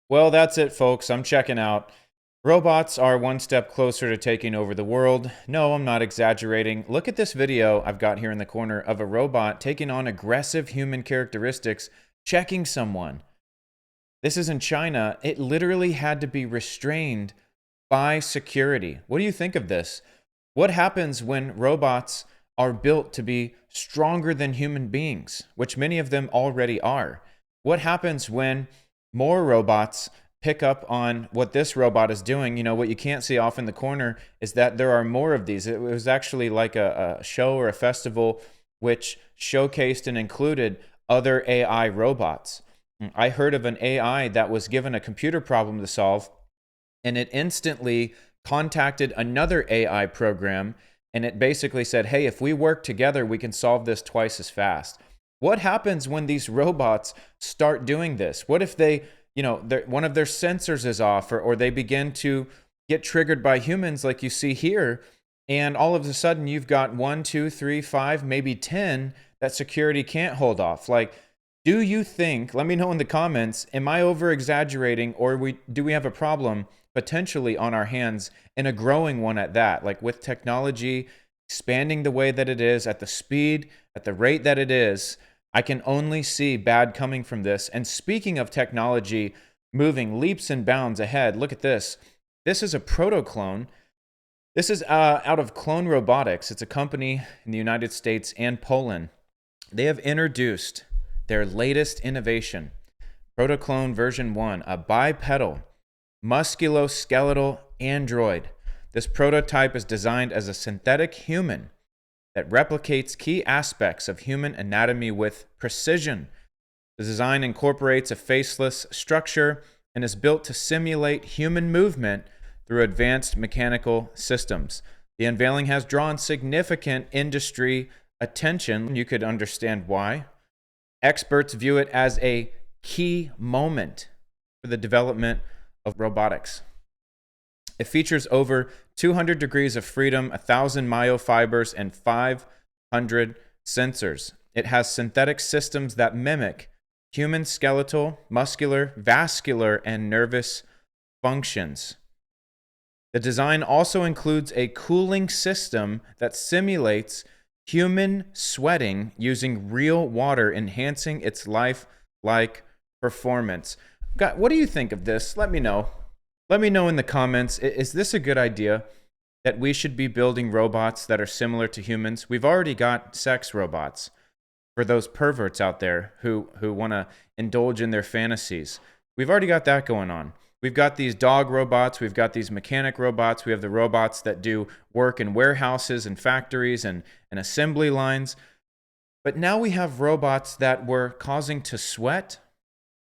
Well, that's it, folks. I'm checking out. Robots are one step closer to taking over the world. No, I'm not exaggerating. Look at this video I've got here in the corner of a robot taking on aggressive human characteristics, checking someone. This is in China. It literally had to be restrained by security. What do you think of this? What happens when robots are built to be stronger than human beings, which many of them already are? What happens when more robots pick up on what this robot is doing? You know, what you can't see off in the corner is that there are more of these. It was actually like a show or a festival which showcased and included other AI robots. I heard of an AI that was given a computer problem to solve, and it instantly contacted another AI program, and it basically said, hey, if we work together, we can solve this twice as fast. What happens when these robots start doing this? What if they, one of their sensors is off, or they begin to get triggered by humans like you see here, and all of a sudden you've got 1, 2, 3, 5, maybe 10 that security can't hold off? Like, do you think, let me know in the comments, am I over exaggerating, or do we have a problem potentially on our hands, and a growing one at that? Like, with technology expanding the way that it is, at the speed, at the rate that it is, I can only see bad coming from this. And speaking of technology moving leaps and bounds ahead, look at this. This is a Protoclone. This is out of Clone Robotics. It's a company in the United States and Poland. They have introduced their latest innovation, Protoclone version 1, a bipedal musculoskeletal android. This prototype is designed as a synthetic human that replicates key aspects of human anatomy with precision. The design incorporates a faceless structure and is built to simulate human movement through advanced mechanical systems. The unveiling has drawn significant industry attention. You could understand why. Experts view it as a key moment for the development of robotics. It features over 200 degrees of freedom, 1,000 myofibers, and 500 sensors. It has synthetic systems that mimic human skeletal, muscular, vascular, and nervous functions. The design also includes a cooling system that simulates human sweating using real water, enhancing its lifelike performance. God, what do you think of this? Let me know. Let me know in the comments. Is this a good idea that we should be building robots that are similar to humans? We've already got sex robots for those perverts out there who want to indulge in their fantasies. We've already got that going on. We've got these dog robots. We've got these mechanic robots. We have the robots that do work in warehouses and factories and assembly lines. But now we have robots that we're causing to sweat,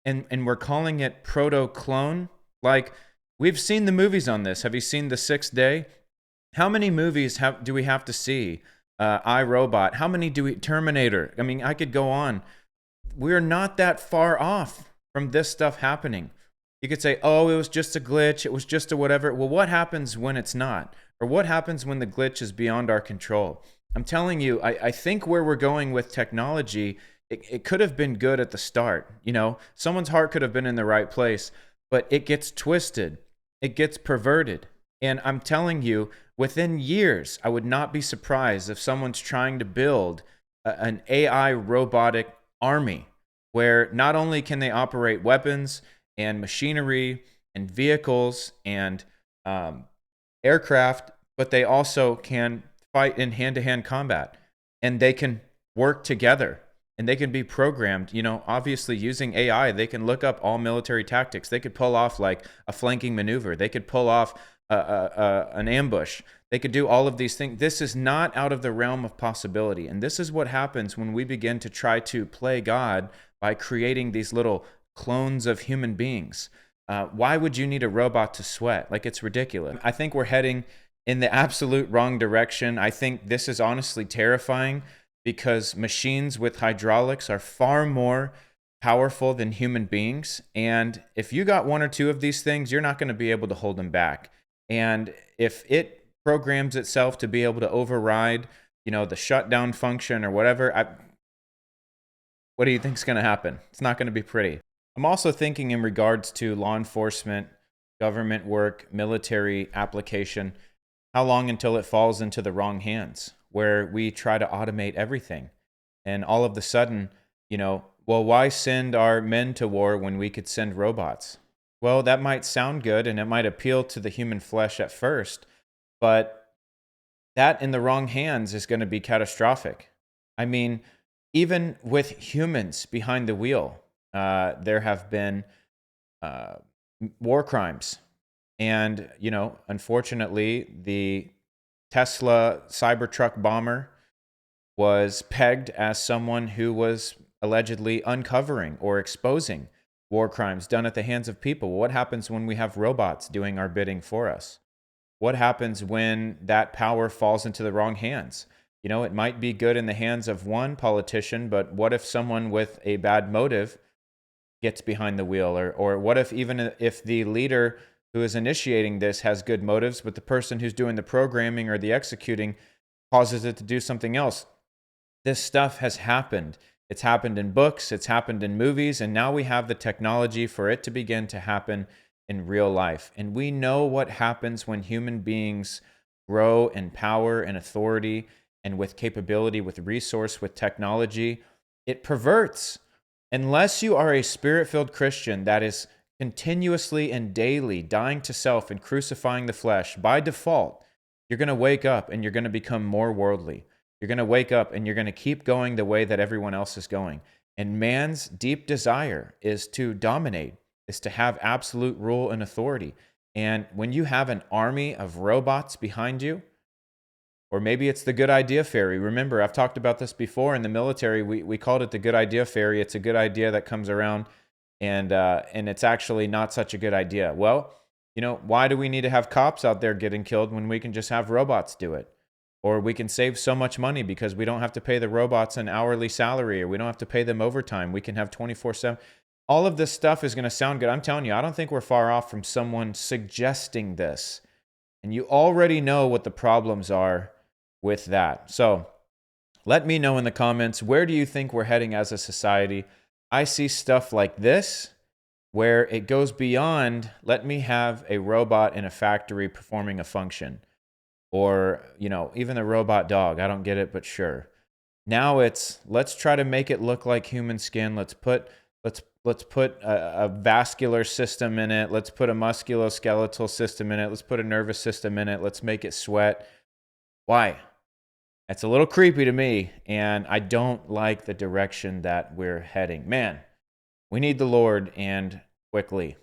and we're calling it Protoclone. Like, we've seen the movies on this. Have you seen The Sixth Day? How many movies do we have to see? iRobot. How many do we? Terminator. I mean, I could go on. We're not that far off from this stuff happening. You could say, oh, it was just a glitch. It was just a whatever. Well, what happens when it's not? Or what happens when the glitch is beyond our control? I'm telling you, I think where we're going with technology, it could have been good at the start. You know, someone's heart could have been in the right place, but it gets twisted. It gets perverted. And I'm telling you, within years, I would not be surprised if someone's trying to build an AI robotic army where not only can they operate weapons and machinery and vehicles and aircraft, but they also can fight in hand-to-hand combat, and they can work together, and they can be programmed. You know, obviously using AI, they can look up all military tactics. They could pull off like a flanking maneuver. They could pull off an ambush. They could do all of these things. This is not out of the realm of possibility, and this is what happens when we begin to try to play God by creating these little clones of human beings. Why would you need a robot to sweat? Like, it's ridiculous. I think we're heading in the absolute wrong direction. I think this is honestly terrifying because machines with hydraulics are far more powerful than human beings. And if you got one or two of these things, you're not going to be able to hold them back. And if it programs itself to be able to override, the shutdown function or whatever, what do you think is going to happen? It's not going to be pretty. I'm also thinking in regards to law enforcement, government work, military application, how long until it falls into the wrong hands where we try to automate everything? And all of a sudden, well, why send our men to war when we could send robots? Well, that might sound good and it might appeal to the human flesh at first, but that in the wrong hands is going to be catastrophic. I mean, even with humans behind the wheel, there have been uh, war crimes. And, unfortunately, the Tesla Cybertruck bomber was pegged as someone who was allegedly uncovering or exposing war crimes done at the hands of people. What happens when we have robots doing our bidding for us? What happens when that power falls into the wrong hands? It might be good in the hands of one politician, but what if someone with a bad motive gets behind the wheel? Or what if, even if the leader who is initiating this has good motives, but the person who's doing the programming or the executing causes it to do something else? This stuff has happened. It's happened in books, it's happened in movies, and now we have the technology for it to begin to happen in real life. And we know what happens when human beings grow in power and authority and with capability, with resource, with technology. It perverts. Unless you are a spirit-filled Christian that is continuously and daily dying to self and crucifying the flesh, by default, you're going to wake up and you're going to become more worldly. You're going to wake up and you're going to keep going the way that everyone else is going. And man's deep desire is to dominate, is to have absolute rule and authority. And when you have an army of robots behind you, or maybe it's the good idea fairy. Remember, I've talked about this before in the military. We called it the good idea fairy. It's a good idea that comes around, and it's actually not such a good idea. Well, why do we need to have cops out there getting killed when we can just have robots do it? Or we can save so much money because we don't have to pay the robots an hourly salary, or we don't have to pay them overtime. We can have 24/7. All of this stuff is going to sound good. I'm telling you, I don't think we're far off from someone suggesting this. And you already know what the problems are with that. So let me know in the comments, where do you think we're heading as a society? I see stuff like this where it goes beyond, let me have a robot in a factory performing a function. Or, even a robot dog. I don't get it, but sure. Now it's, let's try to make it look like human skin. Let's put a vascular system in it. Let's put a musculoskeletal system in it. Let's put a nervous system in it. Let's make it sweat. Why? That's a little creepy to me, and I don't like the direction that we're heading. Man, we need the Lord, and quickly.